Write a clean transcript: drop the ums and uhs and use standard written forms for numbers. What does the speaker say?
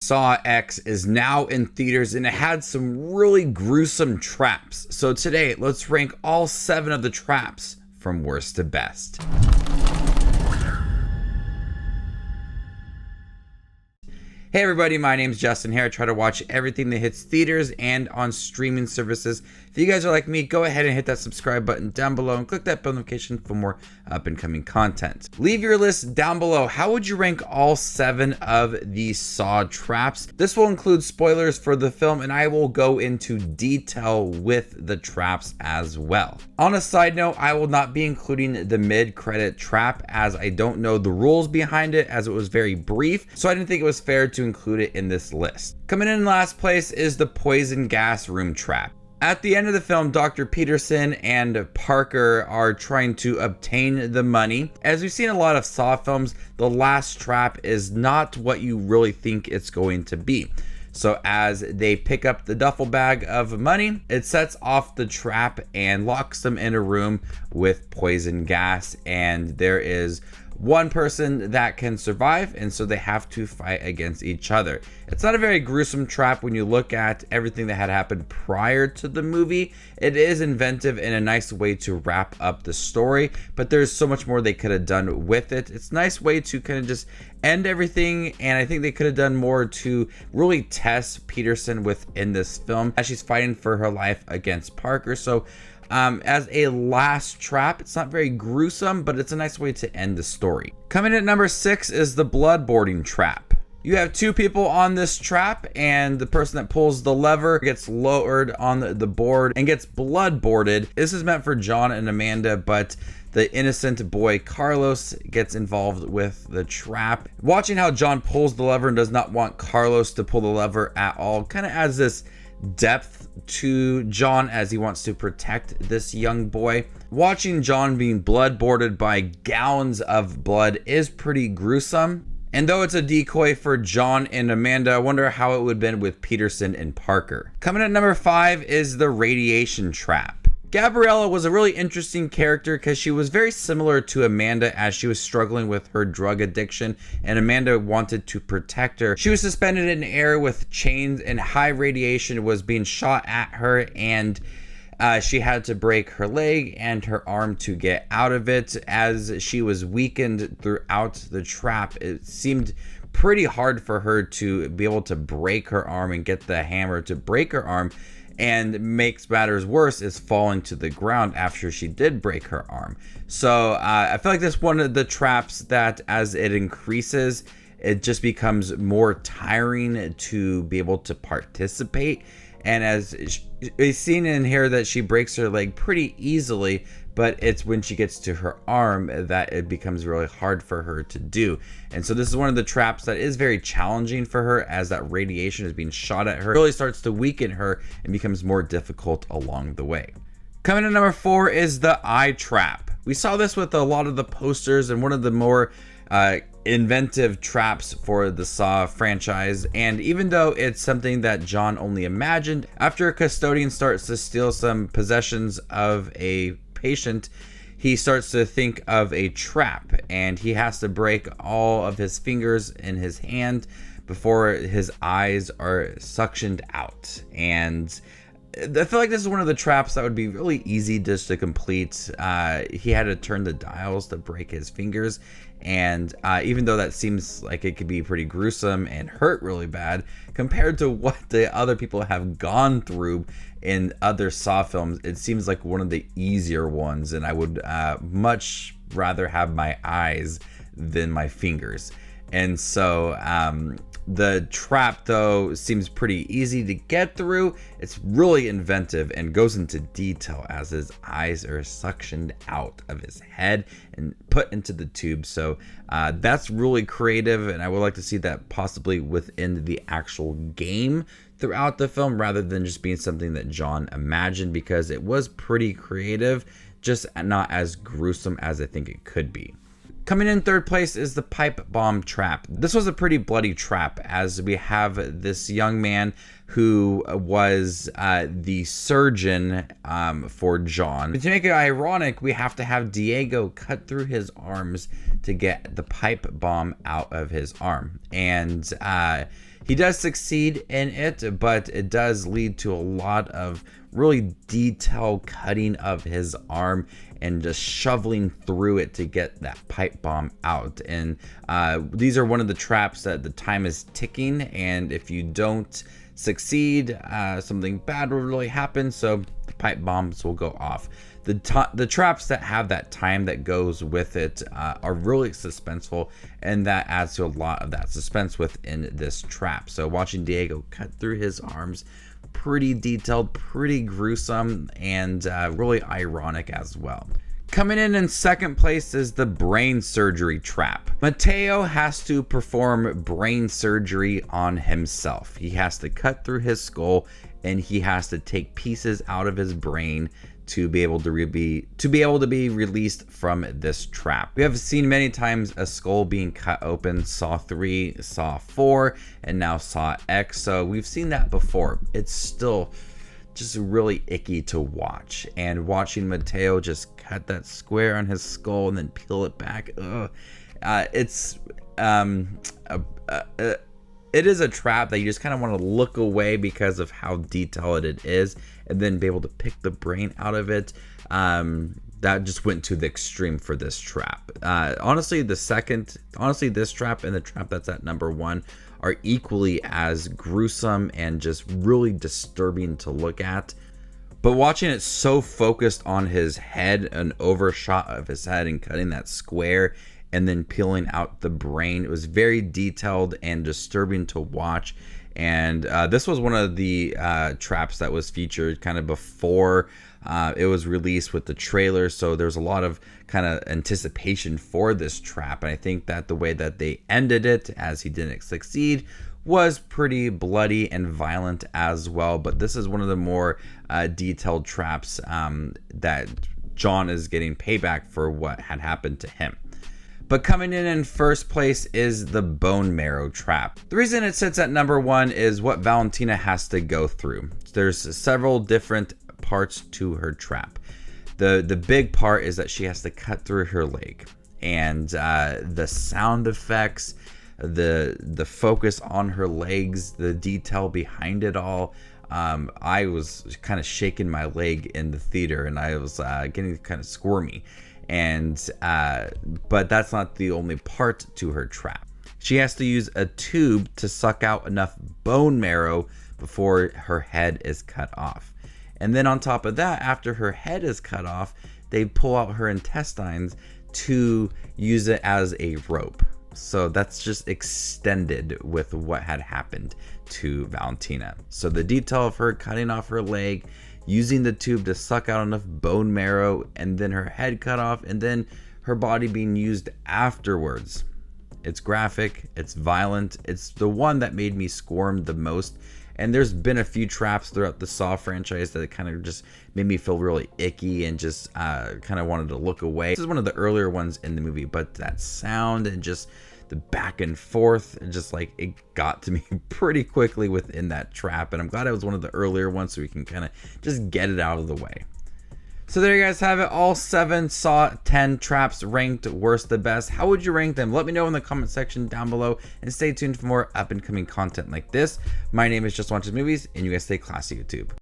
Saw X is now in theaters and it had some really gruesome traps. So today, let's rank all 7 of the traps from worst to best. Hey everybody, my name's Justin here. I try to watch everything that hits theaters and on streaming services. If you guys are like me, go ahead and hit that subscribe button down below and click that bell notification for more up and coming content. Leave your list down below. How would you rank all 7 of these Saw traps? This will include spoilers for the film and I will go into detail with the traps as well. On a side note, I will not be including the mid-credit trap as I don't know the rules behind it, as it was very brief, so I didn't think it was fair to include it in this list. Coming in last place is the poison gas room trap. At the end of the film, Dr. Peterson and Parker are trying to obtain the money. As we've seen in a lot of Saw films, the last trap is not what you really think it's going to be. So as they pick up the duffel bag of money, it sets off the trap and locks them in a room with poison gas, and there is one person that can survive, and so they have to fight against each other. It's not a very gruesome trap when you look at everything that had happened prior to the movie. It is inventive in a nice way to wrap up the story, but there's so much more they could have done with it. It's a nice way to kind of just end everything, and I think they could have done more to really test Peterson within this film as she's fighting for her life against Parker. So as a last trap, it's not very gruesome, but it's a nice way to end the story. Coming in at number 6 is the bloodboarding trap. You have 2 people on this trap, and the person that pulls the lever gets lowered on the board and gets bloodboarded. This is meant for John and Amanda, but the innocent boy Carlos gets involved with the trap. Watching how John pulls the lever and does not want Carlos to pull the lever at all kind of adds this depth to John as he wants to protect this young boy. Watching John being bloodboarded by gallons of blood is pretty gruesome. And though it's a decoy for John and Amanda, I wonder how it would have been with Peterson and Parker. Coming at number 5 is the radiation trap. Gabriella was a really interesting character because she was very similar to Amanda as she was struggling with her drug addiction, and Amanda wanted to protect her. She was suspended in air with chains, and high radiation was being shot at her, and she had to break her leg and her arm to get out of it. As she was weakened throughout the trap, it seemed pretty hard for her to be able to break her arm and get the hammer to break her arm. And makes matters worse is falling to the ground after she did break her arm. So I feel like this is one of the traps that as it increases, it just becomes more tiring to be able to participate. And as it's seen in here that she breaks her leg pretty easily, but it's when she gets to her arm that it becomes really hard for her to do. And so this is one of the traps that is very challenging for her as that radiation is being shot at her. It really starts to weaken her and becomes more difficult along the way. Coming to number 4 is the eye trap. We saw this with a lot of the posters and one of the more inventive traps for the Saw franchise. And even though it's something that John only imagined, after a custodian starts to steal some possessions of a patient, he starts to think of a trap, and he has to break all of his fingers in his hand before his eyes are suctioned out. And I feel like this is one of the traps that would be really easy just to complete. He had to turn the dials to break his fingers, and even though that seems like it could be pretty gruesome and hurt really bad compared to what the other people have gone through in other Saw films, it seems like one of the easier ones, and I would much rather have my eyes than my fingers. And so the trap, though, seems pretty easy to get through. It's really inventive and goes into detail as his eyes are suctioned out of his head and put into the tube. So that's really creative, and I would like to see that possibly within the actual game throughout the film rather than just being something that John imagined, because it was pretty creative, just not as gruesome as I think it could be. Coming in 3rd place is the pipe bomb trap. This was a pretty bloody trap, as we have this young man who was the surgeon for John. But to make it ironic, we have to have Diego cut through his arms to get the pipe bomb out of his arm. And He does succeed in it, but it does lead to a lot of really detailed cutting of his arm and just shoveling through it to get that pipe bomb out. And these are one of the traps that the time is ticking, and if you don't succeed, something bad will really happen, so the pipe bombs will go off. The traps that have that time that goes with it are really suspenseful, and that adds to a lot of that suspense within this trap. So watching Diego cut through his arms, pretty detailed, pretty gruesome, and really ironic as well. Coming in second place is the brain surgery trap. Mateo has to perform brain surgery on himself. He has to cut through his skull, and he has to take pieces out of his brain to be able to be released from this trap. We have seen many times a skull being cut open, Saw 3, Saw 4, and now Saw X. So we've seen that before. It's still just really icky to watch. And watching Mateo just cut that square on his skull and then peel it back, it is a trap that you just kind of want to look away because of how detailed it is, and then be able to pick the brain out of it. That just went to the extreme for this trap. Honestly, this trap and the trap that's at number 1 are equally as gruesome and just really disturbing to look at. But watching it so focused on his head, an overshot of his head and cutting that square and then peeling out the brain, it was very detailed and disturbing to watch. And this was one of the traps that was featured kind of before it was released with the trailer, so there's a lot of kind of anticipation for this trap. And I think that the way that they ended it, as he didn't succeed, was pretty bloody and violent as well. But this is one of the more detailed traps that John is getting payback for what had happened to him. But coming in first place is the bone marrow trap. The reason it sits at number 1 is what Valentina has to go through. There's several different parts to her trap. The big part is that she has to cut through her leg, and the sound effects, the focus on her legs, the detail behind it all. I was kind of shaking my leg in the theater, and I was getting kind of squirmy. But that's not the only part to her trap. She has to use a tube to suck out enough bone marrow before her head is cut off. And then on top of that, after her head is cut off, they pull out her intestines to use it as a rope. So that's just extended with what had happened to Valentina. So the detail of her cutting off her leg, using the tube to suck out enough bone marrow, and then her head cut off, and then her body being used afterwards. It's graphic, it's violent, it's the one that made me squirm the most. And there's been a few traps throughout the Saw franchise that kind of just made me feel really icky and just kind of wanted to look away. This is one of the earlier ones in the movie, but that sound and just the back and forth, and just like it got to me pretty quickly within that trap. And I'm glad it was one of the earlier ones so we can kind of just get it out of the way. So there you guys have it, all 7 Saw 10 traps ranked worst to best. How would you rank them? Let me know in the comment section down below, and stay tuned for more up and coming content like this. My name is Just Watches Movies, and you guys stay classy, YouTube.